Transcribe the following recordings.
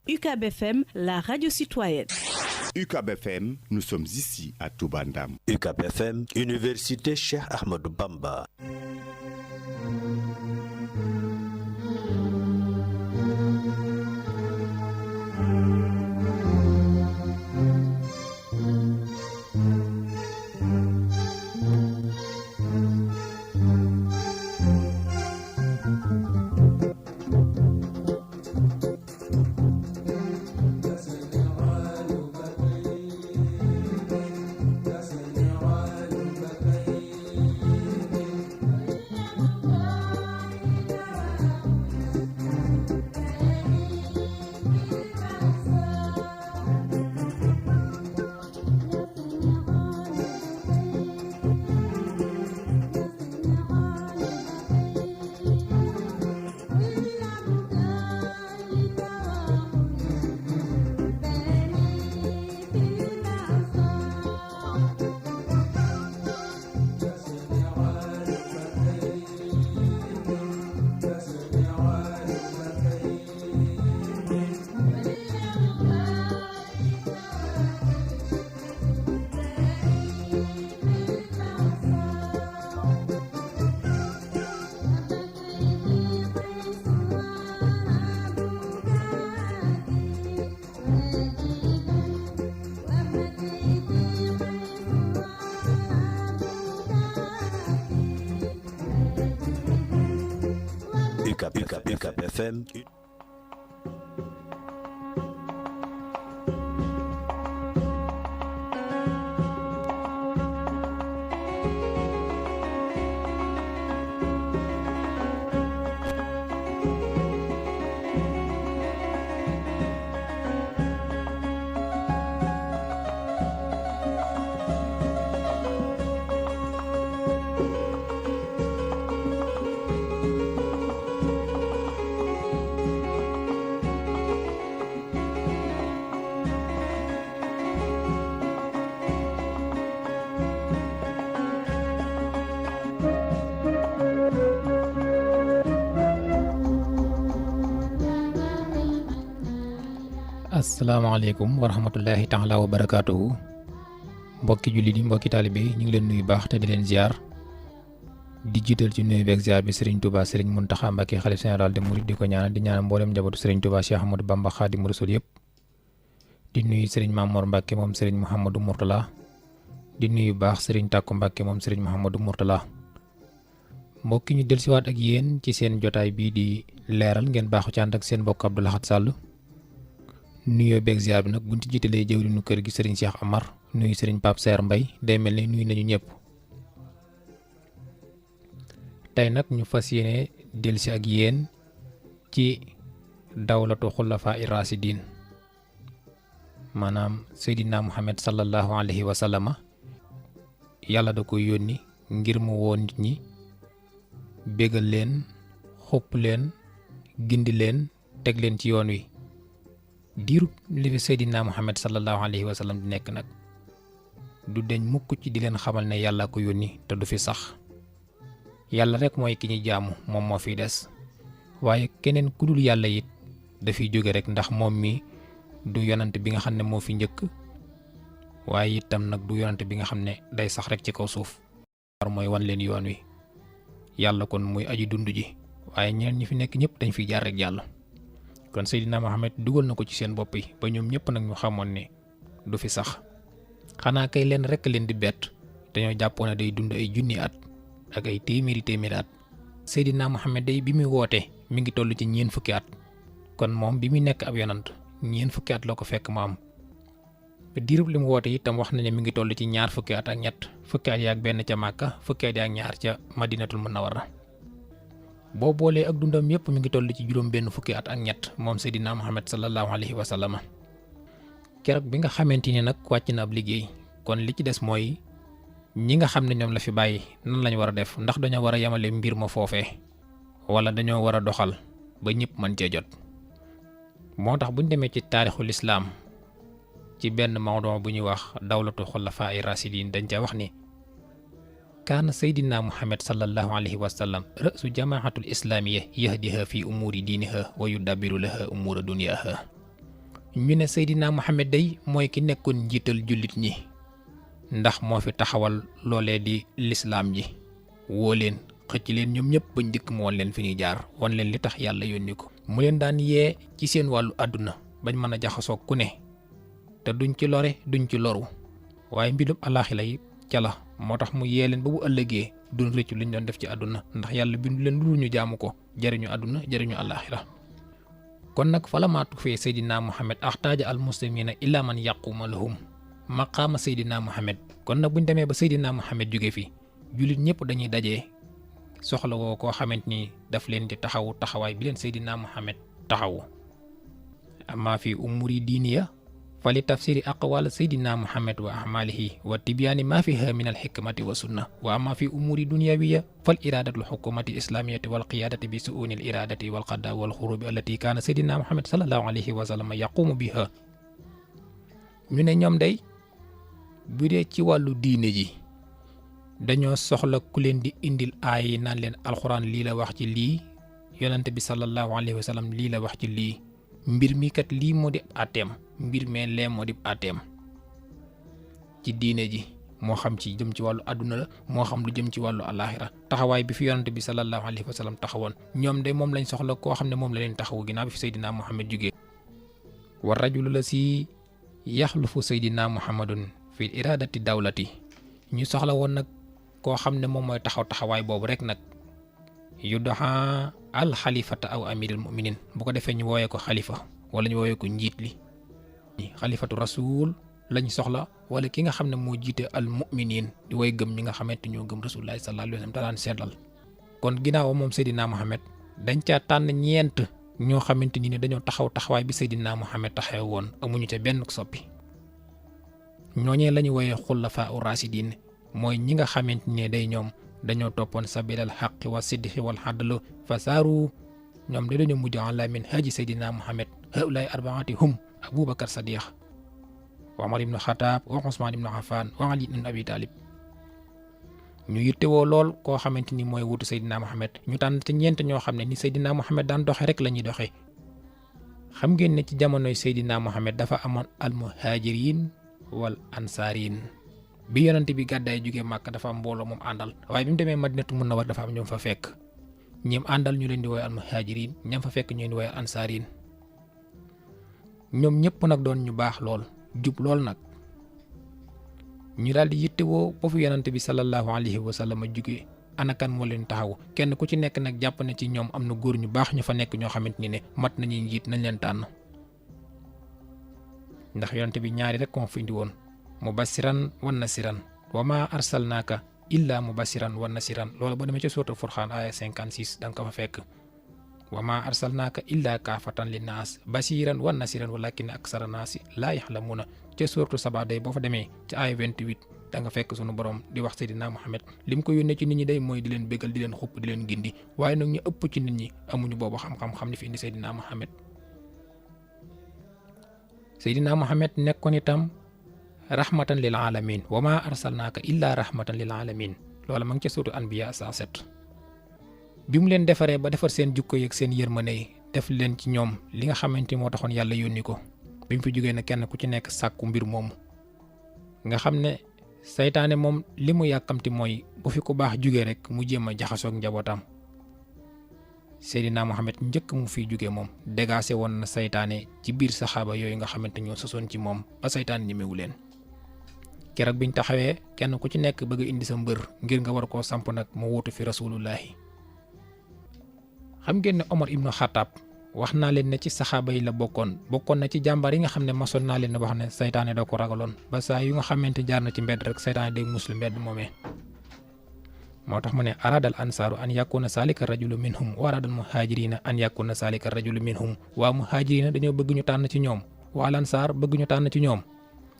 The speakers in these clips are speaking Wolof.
UCAB FM, la radio citoyenne. UCAB FM, nous sommes ici à Touba Ndam. UCAB FM, Université Cheikh Ahmadou Bamba. UCAB FM. asalaamaaleykum wa rahmatullahi taala wa barakaatuhu mbokki jullit yi mbokki taalibe yi ñu ngi leen nuyu baax te di leen ziar di jiital ci nuyu beeg ziar bi Serigne Touba Serigne Mountakha Mbacké xalif général des mourides di ko ñaanal di ñaanal mboolem njabootu Serigne Touba Cheikh Ahmadou Bamba Khadimu Rasul yëpp di nuyu Serigne Mamor Mbacké moom Serigne Mouhamadou Mourtala di nuyu baax Serigne Takku Mbacké moom Serigne Mouhamadou Mourtala mbokki ñu dellusiwaat ak yéen ci seen jotaay bii di leeral ngeen baaxu ci ànd ak seen mbokk Abdou Lahad Sall nuyoo beeg ziar bi nag buñ ci jiitalee jëwriñu kër gi Serigne Cheikh Amar nuyu Serigne Pape Serre Mbaye day mel ni nuyu nañu ñëpp tey nag ñu fas yéene dellusi ak yéen ci dawlatu xulafaa ir-raasidiin maanaam Seydina Muhammad sallallahu alayhi wa sallama yàlla da koy yónni ngir mu woo nit ñi bégal leen xupp leen gindi leen teg leen ci yoon wi diirub li fi Seydina Muhammad sallallahu alayhi wa sallam di nekk nag du deñ mukk ci di leen xamal ne yàlla ko yónni te du fi sax yàlla rek mooy ki ñuy jaamu moom moo fiy des waaye keneen ku dul yàlla it dafiy jóge rek ndax moom mi du yonante bi nga xam ne moo fi njëkk waaye itam nag du yonante bi nga xam ne day sax rek ci kaw suuf war mooy wan leen yoon wi yàlla kon muy aji dund ji waaye ñeneen ñi fi nekk ñëpp dañ fiy jaar rek yàlla kon Seydina Muhammad dugal na ko ci seen bopp yi ba ñoom ñëpp nag ñu xamoon ne du fi sax xanaa kay leen rek leen di bett dañoo jàppoon ne day dund ay junni at ak ay téeméeri at Seydina Muhammad day bi muy woote mi ngi toll ci ñeen fukki at kon moom bi muy nekk ab yonant ñeen fukki at la ko fekk mu am diirub li mu woote itam wax na ne mi ngi toll ci ñaar fukki at ak ñett fukki at yaak benn ca Màkka fukki at yaak ñaar ca Madinatul Munawwara boo boolee ak dundam yépp mi ngi toll ci juróom benn fukki at ak ñett moom Seydina Muhammad sallallahu alayhi wa sallam keroog bi nga xamante ni nag wàcc na ab liggéey kon li ci des mooy ñi nga xam ne ñoom la fi bàyyi nan lañ war a def ndax dañoo war a yemale mbir ma foofee wala dañoo war a doxal ba ñëpp mën cee jot moo tax buñ demee ci taarixul islaam ci benn mawduu bu ñuy wax dawlatu xulafaa i rasidiin dañ ca wax ni kaana Seydina Muhammad sallallahu alayhi wa sallam ra'su jamaahatul islaamiyya yahdiha fi umuuri diiniha wa yudabbiru laha umuura duniyaaha ñu ne Seydina Muhammad day mooy ki nekkoon njiital jullit ñi ndax moo fi taxawal loolee di lislaam ji woo leen xëcc leen ñoom ñëpp bañ dikk mu woon leen fi ñuy jaar wan leen li tax yàlla yónni ko mu leen daan yee ci seen wàllu àdduna bañ mën a jaxasoo ku ne te duñ ci lore duñ ci loru waaye mbirum alaaxira yi ca la moo tax mu yee leen ba bu ëllëgee duñ rëccu liñ doon def ci àdduna ndax yàlla bindu leen lu ñu jaamu ko jariñu àdduna jariñu alaaxira kon nag fala maatu fee Seydina Muhammad axtaaja al muslimina illa man yaquma lahum maqaama Seydina Muhammad kon nag buñ demee ba Seydina Muhammad jóge fi jullit ñëpp dañuy dajee soxla woo koo xamante ni daf leen di taxawu taxawaay bi leen Seydina Muhammad taxawu amma fi umuri diiniya fa li tafsiri aqwal Seydina Muhammad wa ahmalihi wa tibyaani ma fiha min alxikmati wa sunna wa amma fi umuri dunyawiya fal iradatu lxukumati islamiyati wal qiyadati bi suuni al iradati wal qada wal xurubi allati kaana Seydina Muhammad sallallahu alayhi wa sallam yaqumu biha ñu ne ñoom day bu dee ci wàllu diine ji dañoo soxla ku leen di indil aay yi naan leen alxuraan lii la wax ci lii yonante bi sallallahu alayhi wa sallam lii la wax ci lii mbir mi kat lii moo di àtteem mbir mee lee moo di àtteem ci diine ji moo xam ci jëm ci wàllu àdduna la moo xam lu jëm ci wàllu alaaxira taxawaay bi fi yonante bi sallallahu alayhi wa sallam taxawoon ñoom de moom lañ soxla koo xam ne moom la leen taxawu ginnaaw bi fi Seydina Muhammad jógee wa rajulu la si yaxlufu Seydina Muhammadun fi iradati dawlati ñu soxla woon nag koo xam ne moom mooy taxawaay boobu rek nag yu doxa al xalifata aw amiril muminin bu ko defee ñu wooyee ko xalifa wala ñu wooyee ko njiit li xalifatu rasul lañ soxla wala ki nga xam ne moo jiite al muminin di way gëm ñi nga xamante ñoo gëm rasulullahi sallallahu alayhi wa sallam te daan seetlal kon ginnaaw moom Seydina Muhammad dañ caa tànn ñeent ñoo xamante ni ne dañoo taxawaay bi Seydina Muhammad taxaw woon amuñu ca benn soppi ñooñee lañu wooyee xullafa u rasidin mooy ñi nga xamante ne day ñoom dañoo toppoon sabilal xaqi wa siddiqi wal xadlu fa saaru ñoom de dañoo mujj ala min haji Seydina Muhammad haulaay arbaati hum Aboubacar Sadiq wa Omar ibnu Xataab wa Usmaan ibnu Affaan wa Ali ibnu Abi Talib ñu yittewoo lool koo xamante ni mooy wutu Seydina Muhammad ñu tànn ci ñeent ñoo xam ne ni Seydina Muhammad daan doxe rek la ñuy doxee xam ngeen ne ci jamonoy Seydina Muhammad dafa amoon al muhaajiriin wal ansaariin bi yonante bi gàddaay jógee Màkka dafa am mbooloo moom àndal waaye bi mu demee Madinatu Munawwara dafa am ñoom fa fekk ñim àndal ñu leen di woowee al muhaajiriin ñam fa fekk ñu leen di woowee ansaariin ñoom ñëpp nag doon ñu baax lool jub lool nag ñu daal di yittewoo ba fu yonante bi sallallahu alayhi wa sallam jógee anakan moo leen taxaw kenn ku ci nekk nag jàpp na ci ñoom am na góor ñu baax ñu fa nekk ñoo xamante ni ne mat nañuy njiit nañ leen tànn ndax yonante bi ñaari rek moo fi indi woon mubassiran wa nasiran wa ma arsalnaaka illa mubassiran wa nasiran loolu ba demee ci sourate Furqaan aya 56 da nga ko fa fekk wa ma arsalnaaka illa kaafatan linnaas basiran wa nasiran walakin aksara naasi laa yaxlamuuna ca sourate Saba day boo fa demee ci aya 28 da nga fekk sunu borom di wax Seydina Muhammad lim ko yónnee ci nit ñi day mooy di leen bégal di leen xupp di leen gindi waaye nag ñu ëpp ci nit ñi amuñu boobu xam-xam ni fi indi Seydina Muhammad Seydina Muhammad nekkoon itam rahmatan lil alamin wa ma arsalnaaka illa rahmatan lil alamin loola ma ngi ca suutu Anbiya 107 bi mu leen defaree ba defar seen jukko yeeg seen yërmande yi def leen ci ñoom li nga xamante moo taxoon yàlla yónni ko bi mu fi jógee ne kenn ku ci nekk sàkku mbir moomu nga xam ne saytaane moom li mu yàkkamti mooy bu fi ku baax jógee rek mu jéem a jaxasoog njabootam Seydina Muhammad njëkk mu fiy jógee moom dégaase woon na saytaane ci biir saxaaba yooyu nga xamante ñoo sosoon ci moom ba saytaane ñemewu leen keroog biñ taxawee kenn ku ci nekk bëgg indi sa mbër ngir nga war koo samp nag mu wuutu fi rasulullahi xam ngeen ne Omar ibnu Xataab wax naa leen ne ci saxaaba yi la bokkoon na ci jàmbaar yi nga xam ne masoon naa leen ne wax ne saytaane da ko ragaloon ba saa yu nga xamante jaar na ci mbedd rek saytaane day muslu mbedd moomee moo tax mu ne aradal ansaaru an yakuna salika rajulu minhum wa aradal muhajirina an yakuna salika rajulu minhum waa muhajirina dañoo bëgg ñu tànn ci ñoom waa lansaar bëgg ñu tànn ci ñoom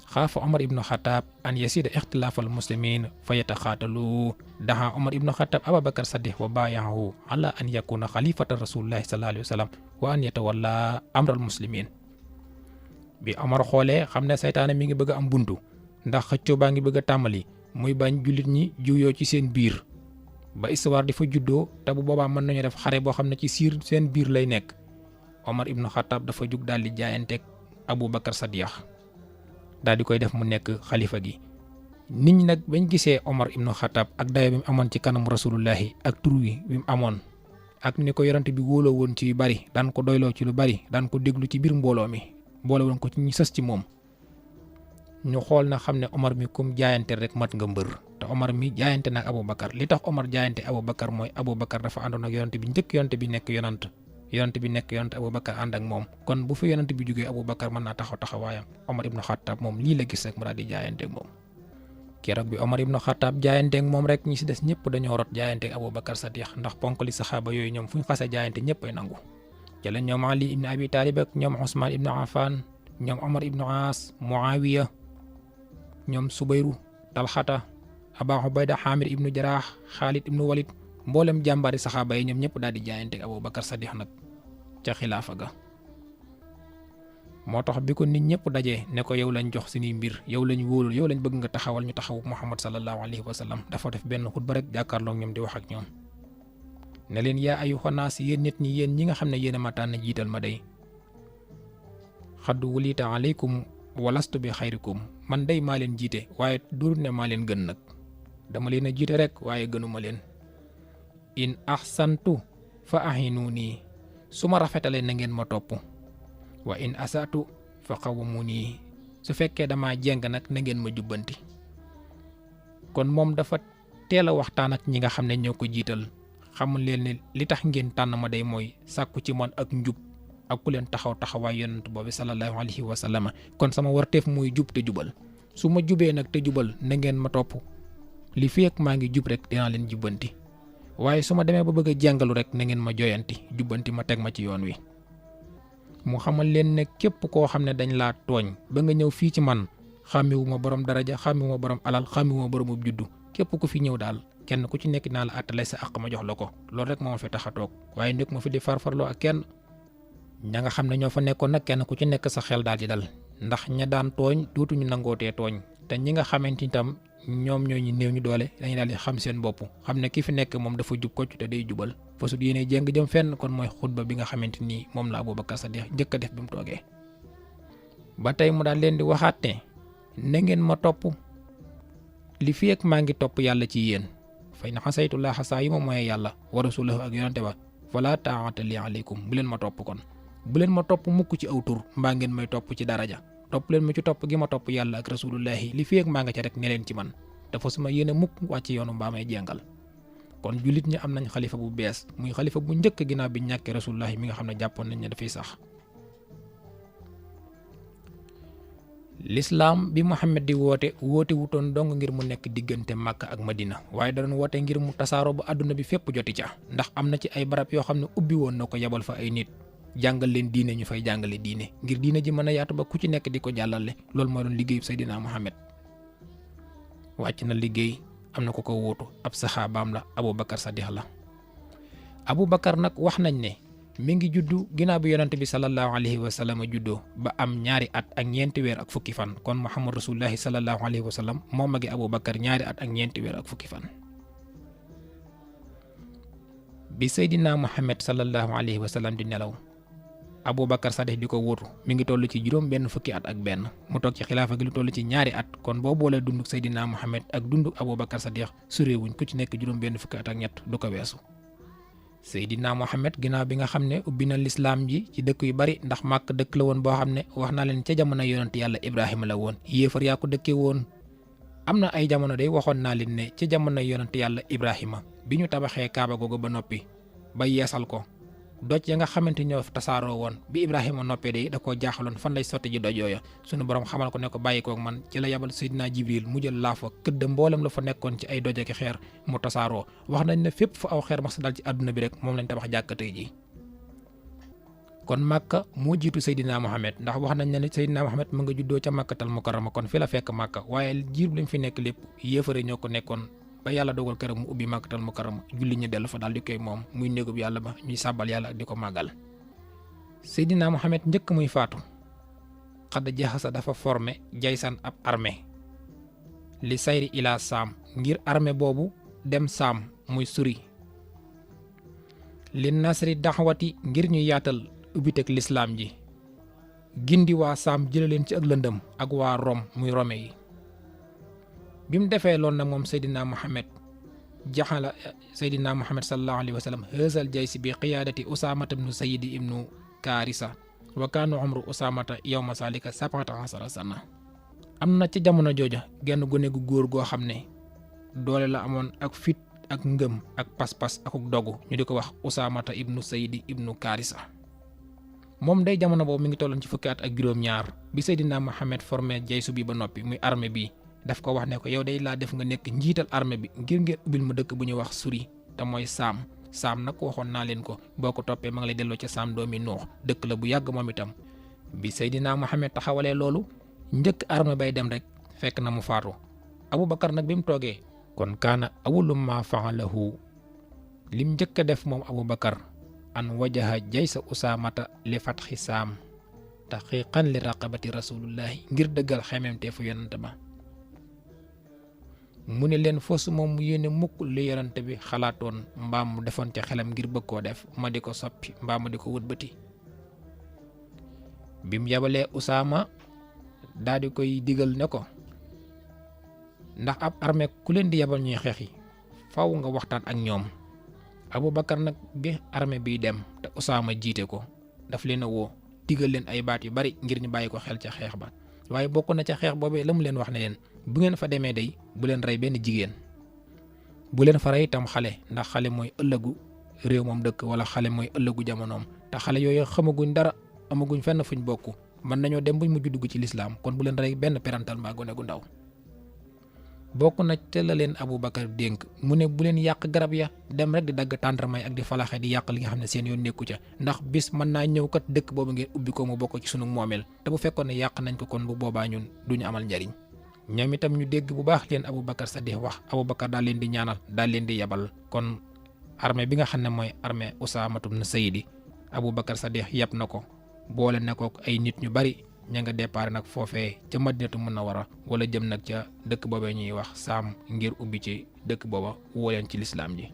xaafa Omar ibnu Xataab an yasida ixtilaafal muslimin fa yataxaatalu daxa Omar ibnu Xataab Ababakar Sadiq wa baayahu ala an yakuna xalifata rasulillahi sallallahu alayhi wa sallam wa an yatawalla amral muslimin bi Omar xoolee xam ne saytaane mi ngi bëgg a am buntu ndax xëccoo baa ngi bëgg a tàmbali muy bañ jullit ñi juyoo ci seen biir ba histoire di fa juddoo te bu boobaa mën nañu def xare boo xam ne ci seen biir lay nekk Omar ibnu Xataab dafa jug daal di jaayanteeg Abu Bakar Sadiq daal di koy def mu nekk xalifa gi. nit ñi nag bañ gisee Omar ibnu Xataab ak dayo bi mu amoon ci kanamu rasulullahi ak tur wi bi mu amoon ak ni ko yonante bi wóoloo woon ci yu bari daan ko doyloo ci lu bari daan ko déglu ci biir mbooloo mi boole woon ko ci ñi sës ci moom ñu xool na xam ne Omar mi kum jaayante rek mat nga mbër te Omar mi jaayante nag Aboubacar li tax Omar jaayante Aboubacar mooy Aboubacar dafa àndoon ak yonante bi njëkk yonante bi nekk yonant Aboubacar ànd ak moom kon bu fi yonante bi jógee Aboubacar mën naa taxawaayam Omar ibnu Xataab moom lii la gis rek mu daal di jaayante ak moom. keroog bi Omar ibnu Xataab jaayanteeg moom rek ñi si des ñëpp dañoo rot jaayanteeg Aboubacar Sadiq ndax ponkali saxaaba yooyu ñoom fu ñu xasee jaayante ñëpp ay nangu jëlee ñoom Ali ibnu Abi Talib ak ñoom Ousmane ibnu Affan ñoom Omar ibnu Aas Muawiya ñoom Subayru Talxata Aba Ubayda Xaamir ibnu Jaraax Xaalid ibnu Walid mboolem jàmbaari saxaaba yi ñoom ñëpp daal di jaayanteeg Aboubacar Sadiq nag ca xilaafa ga. moo tax bi ko nit ñëpp dajee ne ko yow lañ jox suñuy mbir yow lañ wóolul yow lañ bëgg nga taxawal ñu taxawu Muhammad sallallahu alayhi wa sallam dafa def benn xutba rek jàkkaarloog ñoom di wax ak ñoom ne leen yaa ayyuhan naas yéen nit ñi yéen ñi nga xam ne yéen a ma tànn jiital ma day xadd wulita aleykum walastu bi xayrikum man day maa leen jiite waaye durut ne maa leen gën nag dama leen a jiite rek waaye gënuma leen in ahsantu fa ahinuni su ma rafetalee na ngeen ma topp wa in asatu fa qawwamuni su fekkee dama jeng nag na ngeen ma jubbanti kon moom dafa teel a waxtaan ak ñi nga xam ne ñoo ko jiital xamul leen ne li tax ngeen tànn ma day mooy sàkku ci man ak njub ak ku leen taxawaay yonent boobu sallallahu alayhi wa sallam kon sama warteef mooy jub te jubal su ma jubee nag te jubal na ngeen ma topp li fi ak maa ngi jub rek dinaa leen jubbanti waaye su ma demee ba bëgg a jàngalu rek na ngeen ma joyanti jubbanti ma teg ma ci yoon wi. mu xamal leen ne képp koo xam ne dañ laa tooñ ba nga ñëw fii ci man xàmmiwuma borom daraja xàmmiwuma borom alal xàmmiwuma boromub juddu képp ku fi ñëw daal kenn ku ci nekk naa la àttale sa àq ma jox la ko loolu rek moo ma fi tax a toog waaye nekk ma fi di farfarloo ak kenn ña nga xam ne ñoo fa nekkoon nag kenn ku ci nekk sa xel daal di dal ndax ña daan tooñ dootuñu nangootee tooñ te ñi nga xamante itam ñoom ñoo ñu néew ñu doole dañuy daal di xam seen bopp xam ne ki fi nekk moom dafa jub kocc te day jubal fasut yéene jéng jëm fenn kon mooy xutba bi nga xamante ni moom la Aboubacar Sadiq njëkk a def bi mu toogee ba tey mu daal leen di waxaat ne na ngeen ma topp li fi ak maa ngi topp yàlla ci yéen fay na xasaytullaaha saa yi ma mooy yàlla wa rasulahu ak yonante ba fala taa'ata li aleykum bu leen ma topp kon bu leen ma topp mukk ci aw tur mbaa ngeen may topp ci daraja topp leen ma ci topp gi ma topp yàlla ak rasulullahi li fi ak maa nga ca rek ne leen ci man dafa suma yéene mukk wàcc yoonu mbaa may jengal kon jullit ñi am nañ xalifa bu bees muy xalifa bu njëkk ginnaaw bi ñàkkee rasulullahi mi nga xam ne jàppoon nañ ne dafay sax lislaam bi Muhammad di woote wutoon dong ngir mu nekk diggante Makka ak Madina waaye da doon woote ngir mu tasaaroo ba àdduna bi fépp joti ca ndax am na ci ay barab yoo xam ne ubbi woon na ko yebal fa ay nit jàngal leen diine ñu fay jàngale diine ngir diine ji mën a yaatu ba ku ci nekk di ko jàllale loolu mooy doon liggéeyu Seydina Muhammad wàcc na liggéey am na ko ko wóotu ab saxaabaam la Aboubacar Sadiq la Aboubacar nag wax nañ ne mi ngi juddu ginnaaw bi yonante bi sallallahu alayhi wa sallam juddoo ba am ñaari at ak ñeenti weer ak fukki fan kon Muhammad rasulullahi sallallahu alayhi wa sallam moo magi Aboubacar ñaari at ak ñeenti weer ak fukki fan bi Seydina Muhammad sallallahu alayhi wa sallam di nelaw Aboubacar Sadiq di ko wóotu mi ngi toll ci juróom benn fukki at ak benn mu toog ci xilaafa gi lu toll ci ñaari at kon boo boolee dunduk Seydina Muhammad ak dunduk Aboubacar Sadiq suréewuñ ku ci nekk juróom benn fukki at ak ñett du ko weesu Seydina Muhammad ginnaaw bi nga xam ne ubbi na lislaam ji ci dëkk yu bari ndax Màkk dëkk la woon boo xam ne wax naa leen ca jamono yonent yàlla Ibrahima la woon yéefar yaa ko dëkkee woon am na ay jamono day waxoon naa leen ne ca jamono yonent yàlla Ibrahima bi ñu tabaxee Kaaba googu ba noppi ba yeesal ko doj ya nga xamante ñoo tasaaroo woon bi Ibrahima noppee day da koo jaaxaloon fan lay sotti ji doj yooya sunu borom xamal ko ne ko bàyyi koog man ci la yabal Seydina Jibril mu jël laafa këdd mboolem la fa nekkoon ci ay doj ak xeer mu tasaaroo wax nañ ne fépp fu aw xeer mas dal ci àdduna bi rek moom lañ tabax jàkkatay ji kon Makka moo jiitu Seydina Muhammad ndax wax nañ ne Seydina Muhammad mu nga juddoo ca Makkatal Mukarrama kon fi la fekk Makka waaye jiir lañ fi nekk lépp yéefare ñoo ko nekkoon ba yàlla dogal këram mu ubbi Makkatal Mukarrama julli ñu dellu fa daal di koy moom muy néegub yàlla ba ñuy sàbbal yàlla ak di ko màggal Seydina Muhammad njëkk muy faatu xadda jaxasa dafa formé jaysan ab armée li sayri ila saam ngir armée boobu dem saam muy suri li nasri daxwati ngir ñu yaatal ubbiteg lislaam ji gindi waa Saam jële leen ci ak lëndëm ak waa Rome muy Rome yi. bi mu defee loolu nag moom Seydina Muhammad jaxala Seydina Muhammad sallallahu alayhi wa sallam hësal jaysi bi qiyaadati Usaamata ibnu Sayidi ibnu Kaarisa wa kaanu umru Usaamata yawma salika 17 sana. am na ci jamono jooja genn gone gu góor goo xam ne doole la amoon ak fit ak ngëm ak pas-pas ak dogu ñu di ko wax Usaamata ibnu Sayidi ibnu Kaarisa. moom day jamono boobu mi ngi tolloon ci fukki at ak juróom-ñaar bi Seydina Muhammad formé jaysu bi ba noppi muy armée bi daf ko wax ne ko yow day laa def nga nekk njiital armée bi ngir ngeen ubbil ma dëkk bu ñuy wax Suri te mooy Saam. Saam nag waxoon naa leen ko boo ko toppee ma ngi lay delloo ca Saam doomi Nuux dëkk la bu yàgg moom itam. bi Seydina Muhammad taxawalee loolu njëkk armée bay dem rek fekk na mu faatu. Aboubacar nag bi mu toogee kon kaana awwalu maa fa'alahu lim njëkk a def moom Aboubacar an wajaha jaysa Usaamata li fatxi Saam taqiqan li raqabati rasulullahi ngir dëggal xememteefu yonent ba. mu ne leen foosu moom mu yéene mukk li yonent bi xalaatoon mbaam mu defoon ca xelam ngir bëgg koo def ma di ko soppi mbaam ma di ko wët bëti. bi mu yabalee Usaama daal di koy digal ne ko ndax ab armée ku leen di yabal ñuy xeex yi faw nga waxtaan ak ñoom. Aboubacar nag bi armée biy dem te Usaama jiite ko daf leen a woo digal leen ay baat yu bari ngir ñu bàyyi ko xel ca xeex ba. waaye bokk na ca xeex boobee la mu leen wax ne leen bu ngeen fa demee day bu leen rey benn jigéen bu leen fa rey itam xale ndax xale mooy ëllëgu réew moom dëkk wala xale mooy ëllëgu jamonoom te xale yooyu xamaguñ dara amaguñ fenn fuñ bokk mën nañoo dem buñ mujj dugg ci lislaam kon bu leen rey benn perantal mbaa gone gu ndaw. bokk na ca la leen Aboubacar dénk mu ne bu leen yàq garab ya dem rek di dagg tàndarmay ak di falaxe di yàq li nga xam ne seen yoon nekku ca ndax bis mën naa ñëw kat dëkk boobu ngeen ubbi ko mu bokk ci sunu moomeel te bu fekkoon ne yàq nañ ko kon bu boobaa ñun duñu amal njariñ. ñoom itam ñu dégg bu baax leen Aboubacar Sadiq wax Aboubacar daal leen di ñaanal daal leen di yabal kon armée bi nga xam ne mooy armée Usaamatu ibn Sayidi Aboubacar Sadiq yab na ko boole na ko ay nit ñu bari. ña nga départ nag foofee ca Madinatu Munawwara wala jëm nag ca dëkk boobee ñuy wax Saam ngir ubbi ci dëkk booba woo leen ci lislaam ji.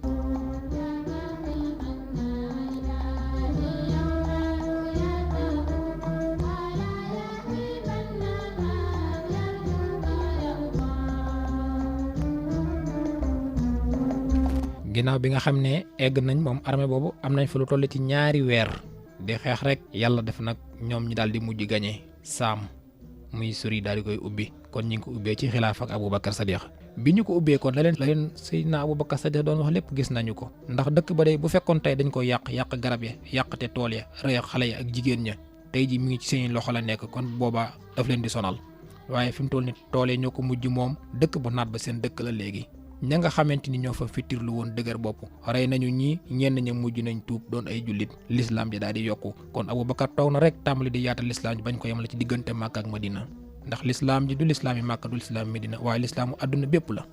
ginnaaw bi nga xam ne egg nañ moom armée boobu am nañ fa lu toll ci ñaari weer di xeex rek yàlla def nag ñoom ñi daal di mujj gañe Saam muy Suri daal di koy ubbi kon ñu ngi ko ubbee ci xilaaf ak Aboubacar Sadiq bi ñu ko ubbee kon la leen Seydina Aboubacar Sadiq doon wax lépp gis nañu ko ndax dëkk ba day bu fekkoon tey dañ ko yàq garab ya yàqte tool ya rey xale ya ak jigéen ña tey ji mi ngi ci seen loxo la nekk kon boobaa daf leen di sonal waaye fi mu toll ni tool yi ñoo ko mujj moom dëkk bu naat ba seen dëkk la léegi. ña nga xamante ni ñoo fa fittirlu woon dëgër bopp rey nañu ñii ñenn ña mujj nañ tuub doon ay jullit lislaam ji daal di yokku kon Aboubacar toog na rek tàmbali di yaatal lislaam ji bañ ko yemale ci diggante Màkka ak Madina ndax lislaam ji du lislaam yi Màkka du lislaam Madina waaye lislaamu àdduna bépp la.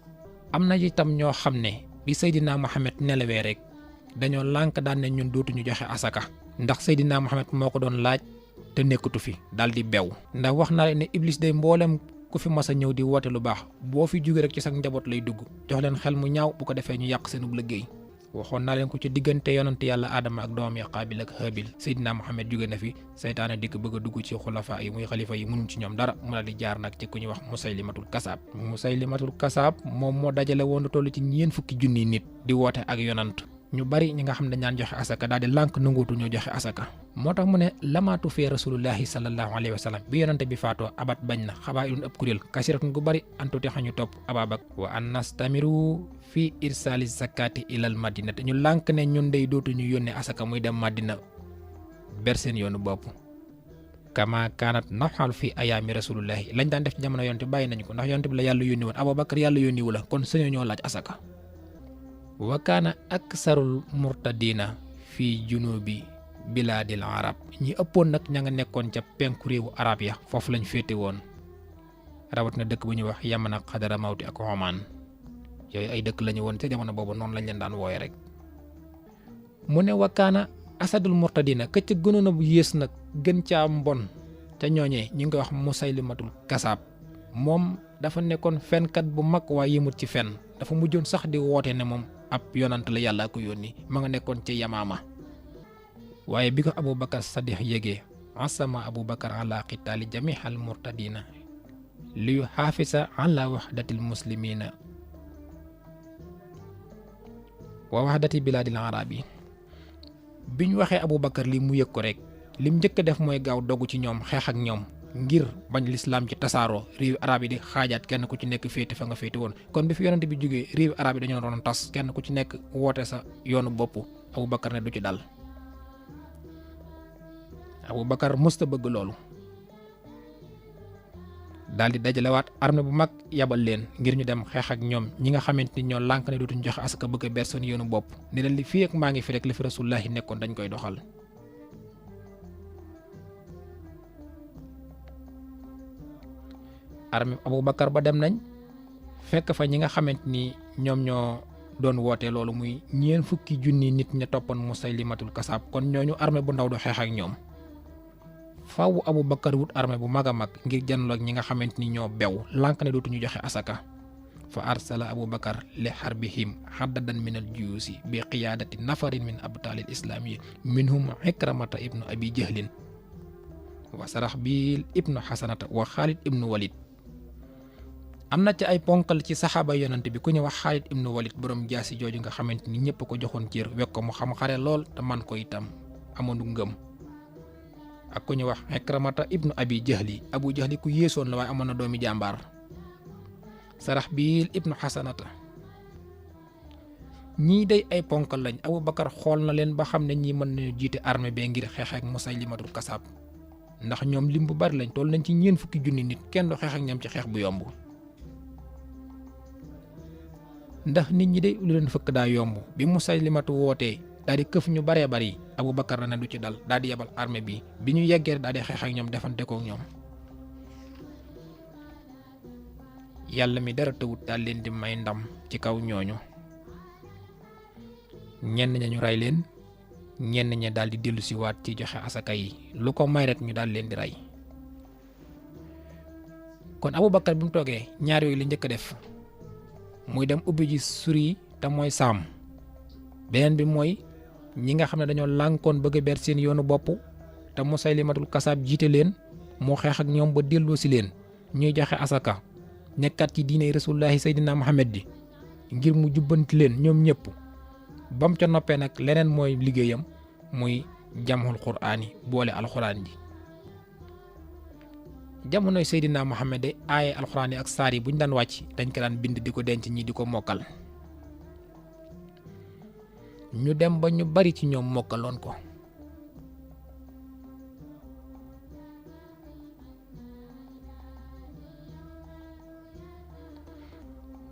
am na itam ñoo xam ne bi Seydina Muhammad nelawee rek dañoo lànk daan ne ñun dootuñu joxe asaka ndax Seydina Muhammad moo ko doon laaj te nekkatu fi daal di bew ndax wax naa ne Iblis day mboolem ku fi mas a ñëw di woote lu baax boo fi jóge rek ci sax njaboot lay dugg jox leen xel mu ñaaw bu ko defee ñu yàq seenub liggéey. waxoon naa leen ko ci diggante yonante yàlla Adama ak doomam ya Qaabil ak Haabil Seydina Muhammad jóge na fi seytaane dikk bëgg a dugg ci xulafaa yi muy xalifa yi mënuñ ci ñoom dara mu la di jaar nag ci ku ñuy wax Musaylimatul Kasaab moom moo dajale woon lu toll ci 40 junni nit di woote ak yonant ñu bari ñi nga xam ne dañ joxe asaka daal di lànk nanguutu ñoo joxe asaka moo tax mu ne lamaatu fee rasulullahi sallallahu alayhi wa sallam bi yonante bi faatoo abat bañ na xabaa ilun ëpp kuréel kasiratun gu bari antuti xañu topp ababak wa an nastamiru fii irsaali zakati ilal madina te ñu lànk ne ñun day dootuñu yónnee asaka muy dem madina ber seen yoonu bopp kama kaanat nafxal fii ayaami rasulullahi lañ daan def ci jamono yonante bàyyi nañu ko ndax yonante bi la yàlla yónni woon Abubakar yàlla yónni wu la kon sañoo ñoo laaj asaka wa kaana aksarul murtadina fii junubi bilaadil arab ñi ëppoon nag ña nga nekkoon ca penku réewu arab ya foofu lañ féete woon rawat na dëkk bu ñuy wax Yaman ak Xadara Mawti ak Oman yooyu ay dëkk lañu woon ca jamono boobu noonu lañ leen daan wooye rek mu ne wa kaana asadul murtadina ka ca gënoon a yées nag gën caa mbon ca ñooñee ñu ngi koy wax Musaylimatul Kasaab moom dafa nekkoon fenkat bu mag waaye yëmut ci fen dafa mujjoon sax di woote ne moom ab yonant la yàlla ko yónni ma nga nekkoon ci Yamaama waaye bi ko Aboubacar Sadiq yégee asama Abu Bakar ala qitaali jamihal murtadina li yuxaafisa ala waxdatil muslimina wa waxdati bilaadil arabi. biñ waxee Abu Bakar li mu yëg ko rek lim njëkk a def mooy gaaw dogu ci ñoom xeex ak ñoom ngir bañ lislaam ci tasaaroo réewi arab yi di xaajaat kenn ku ci nekk féete fa nga féete woon. kon bi fi yonent bi jógee réewi arab yi dañoo doon tas kenn ku ci nekk woote sa yoonu bopp. Abu Bakar ne du ci dal. Abu Bakar musta bëgg loolu. daal di dajalewaat armée bu mag yabal leen ngir ñu dem xeex ak ñoom ñi nga xamante ni ñoo lànk ne dootuñ joxe asaka bëgg a ber seen yoonu bopp ne leen li fii ak maa ngi fi rek li fi rasulullahi nekkoon dañ koy doxal. armée Abu Bakar ba dem nañ fekk fa ñi nga xamante ni ñoom ñoo doon woote loolu muy ñeen fukki junni nit ña toppoon Musaylimatul Kasaab. kon ñooñu armée bu ndaw du xeex ak ñoom. faaw Abu Bakar wut armée bu mag a mag ngir janloo ak ñi nga xamante ni ñoo bew lànk ne dootuñu joxe asaka. fa arsala Abu Bakar li xarbihim xaddadan min al juyuusi bi qiyaadati nafarin min abtaalil islaami minhum Ikramata ibnu Abi Jahlin wa Saraxbiil ibnu Xasanata wa Xaalid ibnu Walid. am na ci ay ponkal ci saxaaba yonante bi ku ñu wax Xaalid ibnu Walid borom jaasi jooju nga xamante ni ñëpp ko joxoon cër wekk ko mu xam xare lool te man ko itam amoon ngëm. ak ku ñu wax Ikramata ibnu Abi Jahli Abu Jahli ku yéesoon la waaye amoon na doomi jàmbaar. Saraxbiil ibnu Xasanata. ñii day ay ponkal lañ. Abu Bakar xool na leen ba xam ne ñii mën nañu jiite armée bee ngir xeex ak Musaylimatul Kasaab ndax ñoom lim bu bari lañ toll nañ ci ñeen fukki junni nit kenn du xeex ak ñoom ci xeex bu yomb. ndax nit ñi de lu leen fëkk daa yomb bi Musaylimatu wootee daal di këf ñu baree bari Abu Bakar na ne du ci dal daal di yebal armée bi ñu yeggee daal di xeex ak ñoom defante kook ñoom. yàlla mi dara tëwut daal leen di may ndam ci kaw ñooñu. ñenn ña ñu rey leen ñenn ña daal di dellu si waat ci joxe asaka yi lu ko may rek ñu daal leen di rey. kon Abu Bakar bi mu toogee ñaar yooyu la njëkk a def. muy dem ubbi ji suri te mooy saam. beneen bi mooy ñi nga xam ne dañoo lànkoon bëgg a ber seen yoonu bopp te Musaylimatul Kasaab jiite leen moo xeex ak ñoom ba delloo si leen ñuy joxe asaka nekkat ci diine rasulullahi Seydina Muhammad bi ngir mu jubbanti leen ñoom ñëpp. bam ca noppee nag leneen mooy liggéeyam muy jamhul quraani boole alxuraan ji. jamonoy Seydina Muhammad de aaye alxuraan yi ak saar yi bu ñu daan wàcc dañ ko daan bind di ko denc ñi di ko mokkal. ñu dem ba ñu bari ci ñoom mokkaloon ko.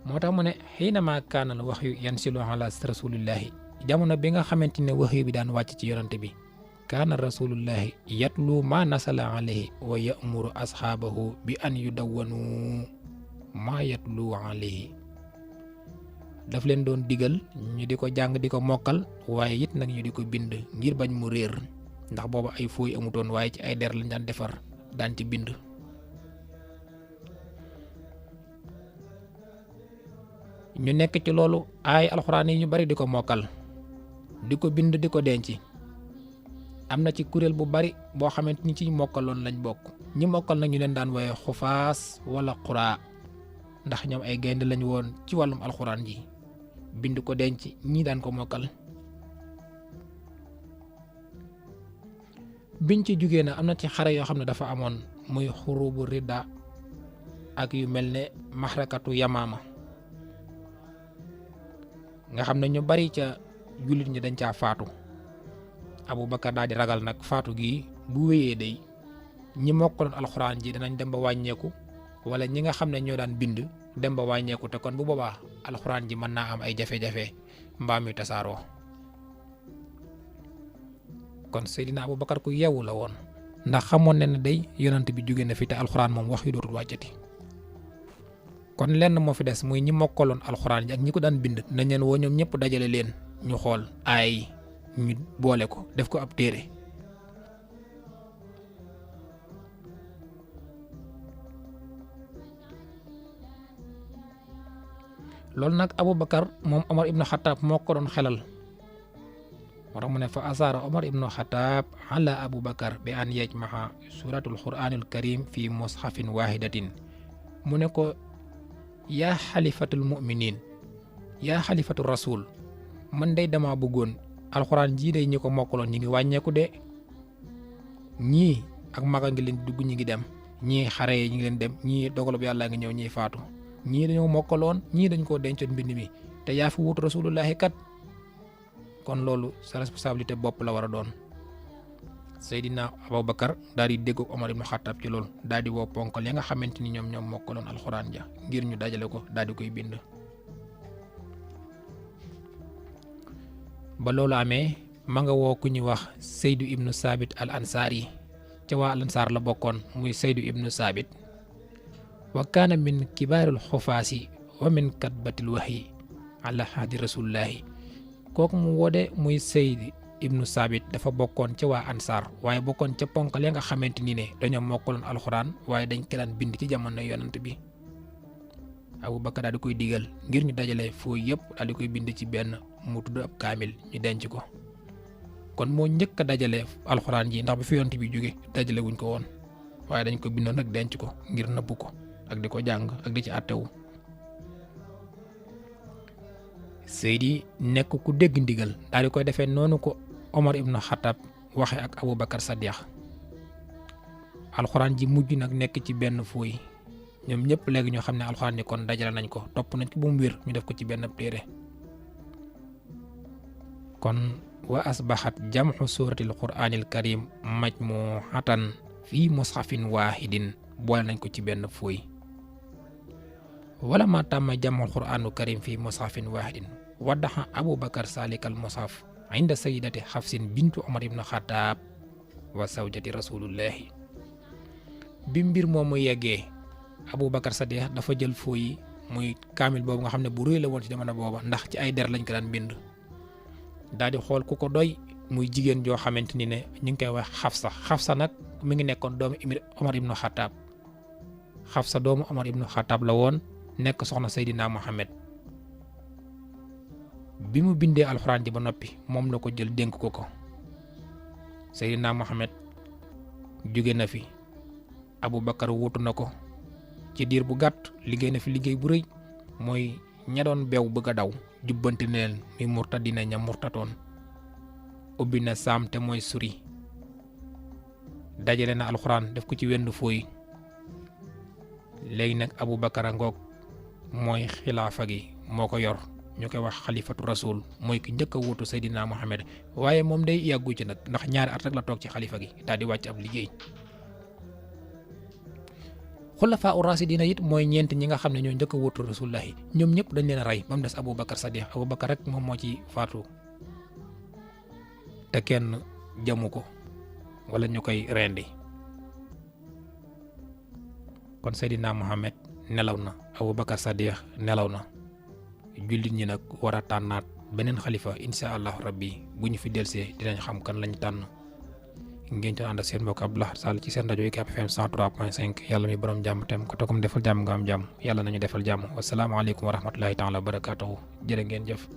moo tax mu ne xiinama kaanal waxyu yansilu ala rasulillahi jamono bi nga xamante ne waxyu bi daan wàcc ci yonante bi. kaana rasulullahi yatlu ma nasala alayhi wa ya'muru asxaabahu bi an yudawwanu ma yatlu alayhi. daf leen doon digal ñu di ko jàng di ko mokkal waaye it nag ñu di ko bind ngir bañ mu réer ndax booba ay fooy amutoon waaye ci ay der lañ daan defar daan ci bind. ñu nekk ci loolu ay alxuraan yi ñu bari di ko mokkal di ko bind di ko denc. am na ci kuréel bu bari boo xamante ni ci mokkaloon lañ bokk ñi mokkal nag ñu leen daan woowee xufaas wala xuraa ndax ñoom ay gaynde lañ woon ci wàllum alxuraan ji bind ko denc ñii daan ko mokkal. biñ ci jugee na am na ci xare yoo xam ne dafa amoon muy xurubu ridda ak yu mel ne maxrakatu yamaama nga xam ne ñu bari ca jullit ñi dañ caa faatu. Abu Bakar daal di ragal nag faatu gi bu wéyee day ñi mokkaloon alxuraan ji danañ dem ba wàññeeku wala ñi nga xam ne ñoo daan bind dem ba wàññeeku te kon bu boobaa alxuraan ji mën naa am ay jafe-jafe mbaam yu tasaaroo. kon Seydina Abu Bakar ku yeewu la woon ndax xamoon na ne day yonant bi jóge na fi te alxuraan moom wax yu dootul wàccati. kon lenn moo fi des muy ñi mokkaloon alxuraan ji ak ñi ko daan bind nañ leen woo ñoom ñëpp dajale leen ñu xool ay ñu boole ko def ko ab téere. loolu nag Abu Bakar moom Omar ibn Khattab moo ko doon xelal moo tax mu ne fa asaara Omar ibnu Xataab ala Abu Bakar bi an yajmaha suratul quraanil karim fi mushafin wahidatin mu ne ko yaa xalifatul muminin yaa xalifatul rasul man day dama bëggoon alxuraan jii day ñi ko mokkaloon ñi ngi wàññeeku de ñii ak maga ngi leen dugg ñi ngi dem ñii xare yi ñi ngi leen dem ñii dogalub yàlla ngi ñëw ñiy faatu ñii dañoo mokkaloon ñii dañ koo dencoon mbind mi te yaa fi wut rasulullahi kat kon loolu sa responsabilité bopp la war a doon. Seydina Abubakar daal di dégg Omar ibn Khattab ci loolu daal di woo ponkal ya nga xamante ni ñoom mokkaloon alxuraan ja ngir ñu dajale ko daal di koy bind. ba loolu amee ma nga woo ku ñuy wax Seydu ibnu Saabit al Ansaari ca waa al Ansaar la bokkoon muy Seydu ibnu Saabit wa kaana min kibaaril xufaasi wa min katbatil waxyi ala haadi rasulillahi kooku mu woode muy Seydu ibnu Saabit dafa bokkoon ca waa Ansaar waaye bokkoon ca ponkal ya nga xamante ni ne dañoo mokkaloon alxuraan waaye dañ ko daan bind ci jamono yonant bi. Abubakar daal di koy digal ngir ñu dajale fooy yëpp daal di koy bind ci benn mu tudd ab kaamil ñu denc ko kon moo njëkk a dajale alxuraan ji ndax bi fi yonent bi jóge dajale wuñ ko woon waaye dañ ko bindoon nag denc ko ngir nëbbu ko ak di ko jàng ak di ci àttewu. Seydi nekk ku dégg ndigal daal di koy defee noonu ko Omar ibn Khattab waxe ak Abubakar Sadiq alxuraan ji mujj nag nekk ci benn fooy ñoom ñëpp léegi ñoo xam ne alxuraan ni kon dajale nañ ko topp nañ ko bu mu wér ñu def ko ci benn téere kon wa asbaxat jamxu suratil quraanil karim majmuhatan fii mushafin waahidin boole nañ ko ci benn fooy wala ma tàmma jamxul quraanul karim fii mushafin waahidin waddaxa Abubakar salikal mushaf inda sayidati xafsin bintu Omar ibn Khattab wa zawjati rasulullahi bi mbir moomu yeggee Abubakar Sadiq dafa jël fooy muy kaamil boobu nga xam ne bu rëy la woon ci jamono booba ndax ci ay der lañ ko daan bind daal di xool ku ko doy muy jigéen joo xamante ni ne ñu ngi koy wax Xafsa nag mi ngi nekkoon doomu Omar ibnu Khattab Xafsa doomu Omar ibnu Khattab la woon nekk soxna Seydina Muhammad bi mu bindee alxuraan ji ba noppi moom la ko jël dénk ko Seydina Muhammad jóge na fi Abubakar wuutu na ko ci diir bu gàtt liggéey na fi liggéey bu rëy mooy ña doon beew bëgg a daw jubbanti ne leen mi murtadina ña murtatoon ubbi na saam te mooy suri dajale na alxuraan def ko ci wenn fooy léegi nag Abubakar a ngoog mooy xilaafa gi moo ko yor ñu koy wax xalifatu rasul mooy ki njëkk a wuutu Seydina Muhammad waaye moom day yàggu ci nag ndax ñaari at rek la toog ci xalifa gi daal di wàcc ab liggéey. xulafaa u raasidiina it mooy ñeent ñi nga xam ne ñoo njëkk a wuutu rasulullahi ñoom ñëpp dañ leen a rey ba mu des Abubakar Sadiq Abubakar rek moom moo ci faatu te kenn jamu ko wala ñu koy rendi kon Seydina Muhammad nelaw na Abubakar Sadiq nelaw na jullit ñi nag war a tànnaat beneen xalifa insha allahu rabbi bu ñu fi delsee dinañ xam kan lañ tànn ngeen ci ànd ak seen mbokk Abdou Lahad Sall ci seen rajo UCAB FM 103.5 yàlla mi borom jàmm tem ko tokom defal jàmm nga am jàmm yàlla nañu defal jàmm wasalaamaaleykum wa rahmatullahi taala wa barakaatuhu jërë ngeen jëf